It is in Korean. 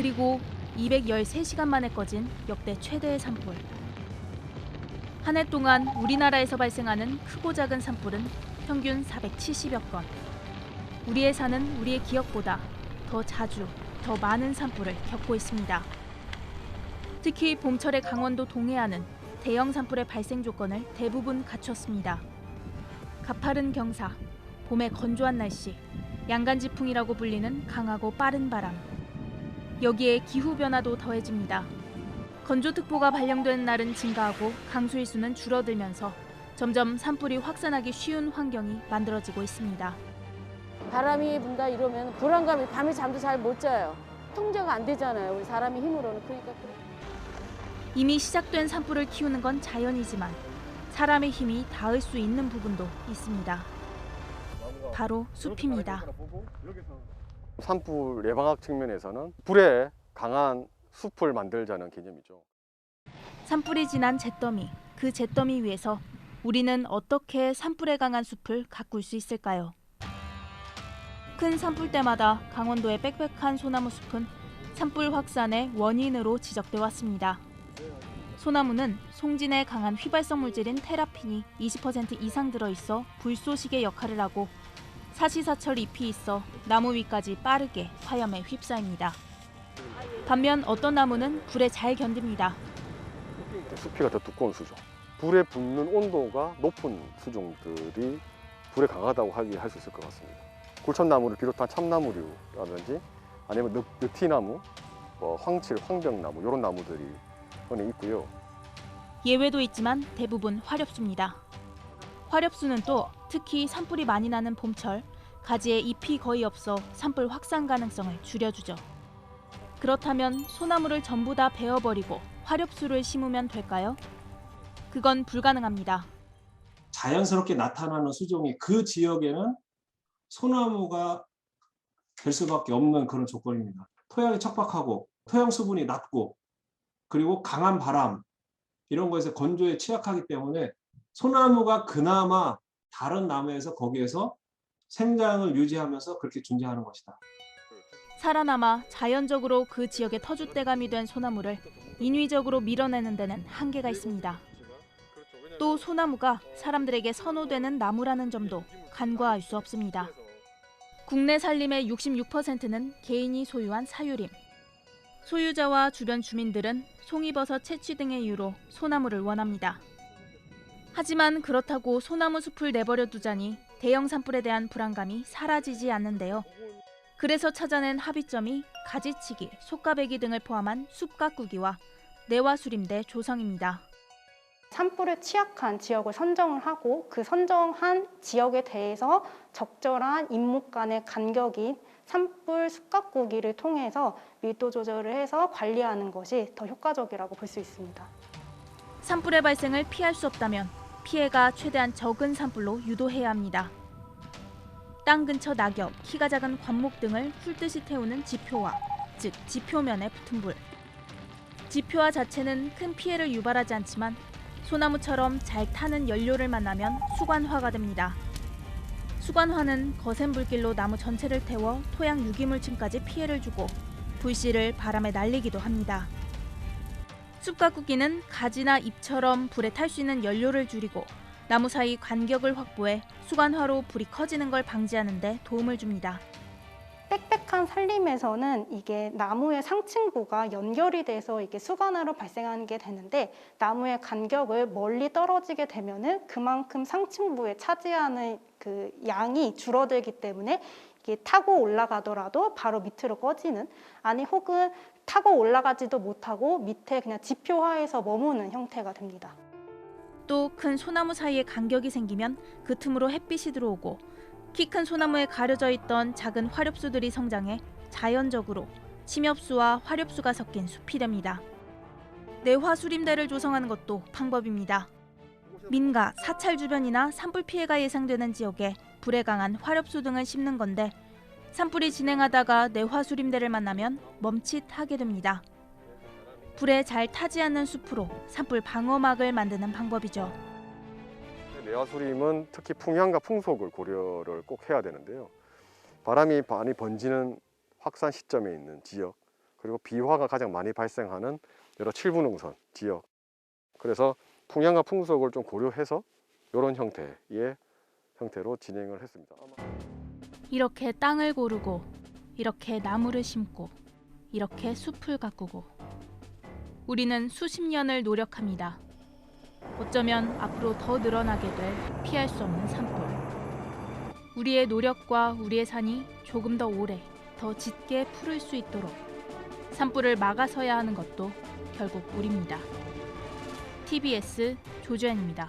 그리고 213시간 만에 꺼진 역대 최대의 산불. 한 해 동안 우리나라에서 발생하는 크고 작은 산불은 평균 470여 건. 우리의 산은 우리의 기억보다 더 자주, 더 많은 산불을 겪고 있습니다. 특히 봄철의 강원도 동해안은 대형 산불의 발생 조건을 대부분 갖췄습니다. 가파른 경사, 봄의 건조한 날씨, 양간지풍이라고 불리는 강하고 빠른 바람. 여기에 기후변화도 더해집니다. 건조특보가 발령되는 날은 증가하고 강수일수는 줄어들면서 점점 산불이 확산하기 쉬운 환경이 만들어지고 있습니다. 바람이 분다 이러면 불안감이 밤에 잠도 잘 못 자요. 통제가 안 되잖아요. 우리 사람의 힘으로는. 그러니까 이미 시작된 산불을 키우는 건 자연이지만 사람의 힘이 닿을 수 있는 부분도 있습니다. 바로 숲입니다. 산불 예방학 측면에서는 불에 강한 숲을 만들자는 개념이죠. 산불이 지난 잿더미, 그 잿더미 위에서 우리는 어떻게 산불에 강한 숲을 가꿀 수 있을까요? 큰 산불 때마다 강원도의 빽빽한 소나무 숲은 산불 확산의 원인으로 지적돼 왔습니다. 소나무는 송진에 강한 휘발성 물질인 테라핀이 20% 이상 들어있어 불쏘시개 역할을 하고 사시사철 잎이 있어 나무 위까지 빠르게 화염에 휩싸입니다. 반면 어떤 나무는 불에 잘 견딥니다. 수피가 더 두꺼운 수종. 불에 붙는 온도가 높은 수종들이 불에 강하다고 할 수 있을 것 같습니다. 굴참나무를 비롯한 참나무류라든지 아니면 느티나무, 황칠, 황병나무 이런 나무들이 흔히 있고요. 예외도 있지만 대부분 화렵수입니다. 화렵수는 또 특히 산불이 많이 나는 봄철 가지에 잎이 거의 없어 산불 확산 가능성을 줄여주죠. 그렇다면 소나무를 전부 다 베어버리고 화렵수를 심으면 될까요? 그건 불가능합니다. 자연스럽게 나타나는 수종이 그 지역에는 소나무가 될 수밖에 없는 그런 조건입니다. 토양이 척박하고 토양 수분이 낮고 그리고 강한 바람 이런 거에서 건조에 취약하기 때문에 소나무가 그나마 다른 나무에서 거기에서 생장을 유지하면서 그렇게 존재하는 것이다. 살아남아 자연적으로 그 지역의 터줏대감이 된 소나무를 인위적으로 밀어내는 데는 한계가 있습니다. 또 소나무가 사람들에게 선호되는 나무라는 점도 간과할 수 없습니다. 국내 산림의 66%는 개인이 소유한 사유림. 소유자와 주변 주민들은 송이버섯 채취 등의 이유로 소나무를 원합니다. 하지만 그렇다고 소나무 숲을 내버려 두자니 대형 산불에 대한 불안감이 사라지지 않는데요. 그래서 찾아낸 합의점이 가지치기, 속가배기 등을 포함한 숲 가꾸기와 내화수림대 조성입니다. 산불에 취약한 지역을 선정을 하고 그 선정한 지역에 대해서 적절한 인목 간의 간격인 산불 숲 가꾸기를 통해서 밀도 조절을 해서 관리하는 것이 더 효과적이라고 볼 수 있습니다. 산불의 발생을 피할 수 없다면 피해가 최대한 적은 산불로 유도해야 합니다. 땅 근처 낙엽, 키가 작은 관목 등을 훑듯이 태우는 지표화, 즉 지표면에 붙은 불. 지표화 자체는 큰 피해를 유발하지 않지만 소나무처럼 잘 타는 연료를 만나면 수관화가 됩니다. 수관화는 거센 불길로 나무 전체를 태워 토양 유기물층까지 피해를 주고 불씨를 바람에 날리기도 합니다. 숲 가꾸기는 가지나 잎처럼 불에 탈 수 있는 연료를 줄이고 나무 사이 간격을 확보해 수관화로 불이 커지는 걸 방지하는 데 도움을 줍니다. 빽빽한 산림에서는 이게 나무의 상층부가 연결이 돼서 이게 수관화로 발생하는 게 되는데 나무의 간격을 멀리 떨어지게 되면은 그만큼 상층부에 차지하는 그 양이 줄어들기 때문에 이게 타고 올라가더라도 바로 밑으로 꺼지는 아니 혹은 타고 올라가지도 못하고 밑에 그냥 지표화해서 머무는 형태가 됩니다. 또 큰 소나무 사이에 간격이 생기면 그 틈으로 햇빛이 들어오고 키 큰 소나무에 가려져 있던 작은 화렵수들이 성장해 자연적으로 침엽수와 화렵수가 섞인 숲이 됩니다. 내화수림대를 조성하는 것도 방법입니다. 민가, 사찰 주변이나 산불 피해가 예상되는 지역에 불에 강한 화렵수 등을 심는 건데 산불이 진행하다가 내화수림대를 만나면 멈칫하게 됩니다. 불에 잘 타지 않는 숲으로 산불 방어막을 만드는 방법이죠. 내화수림은 특히 풍향과 풍속을 고려를 꼭 해야 되는데요. 바람이 많이 번지는 확산 시점에 있는 지역, 그리고 비화가 가장 많이 발생하는 여러 칠분응선 지역, 그래서 풍향과 풍속을 좀 고려해서 이런 형태로 진행을 했습니다. 이렇게 땅을 고르고, 이렇게 나무를 심고, 이렇게 숲을 가꾸고 우리는 수십 년을 노력합니다. 어쩌면 앞으로 더 늘어나게 될 피할 수 없는 산불. 우리의 노력과 우리의 산이 조금 더 오래, 더 짙게 푸를 수 있도록 산불을 막아서야 하는 것도 결국 우리입니다. TBS 조주현입니다.